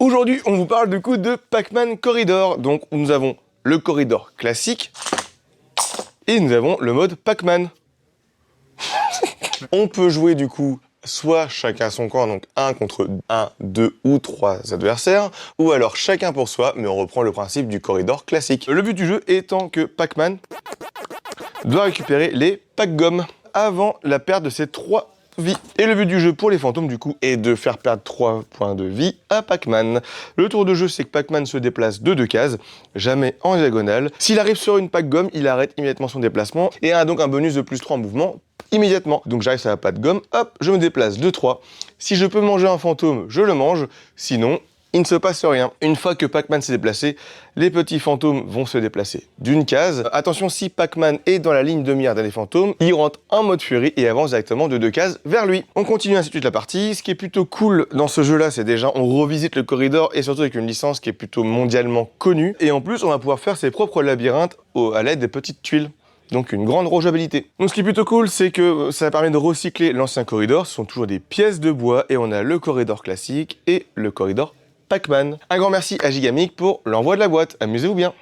Aujourd'hui, on vous parle du coup de Pac-Man Corridor. Donc, nous avons le corridor classique et nous avons le mode Pac-Man. On peut jouer du coup soit chacun son camp, donc 1 contre 1, 2 ou 3 adversaires, ou alors chacun pour soi, mais on reprend le principe du corridor classique. Le but du jeu étant que Pac-Man doit récupérer les Pac-Gommes avant la perte de ses 3 vies. Et le but du jeu pour les fantômes, du coup, est de faire perdre 3 points de vie à Pac-Man. Le tour de jeu, c'est que Pac-Man se déplace de 2 cases, jamais en diagonale. S'il arrive sur une Pac-Gomme, il arrête immédiatement son déplacement et a donc un bonus de plus 3 en mouvement immédiatement. Donc j'arrive sur la Pac-Gomme, hop, je me déplace de 3. Si je peux manger un fantôme, je le mange. Sinon, il ne se passe rien. Une fois que Pac-Man s'est déplacé, les petits fantômes vont se déplacer d'une case. Attention, si Pac-Man est dans la ligne de mire d'un des fantômes, il rentre en mode furie et avance directement de 2 cases vers lui. On continue ainsi de suite la partie. Ce qui est plutôt cool dans ce jeu-là, c'est déjà on revisite le corridor et surtout avec une licence qui est plutôt mondialement connue. Et en plus, on va pouvoir faire ses propres labyrinthes à l'aide des petites tuiles. Donc une grande rejouabilité. Donc ce qui est plutôt cool, c'est que ça permet de recycler l'ancien corridor. Ce sont toujours des pièces de bois et on a le corridor classique et le corridor Pac-Man. Un grand merci à Gigamic pour l'envoi de la boîte. Amusez-vous bien.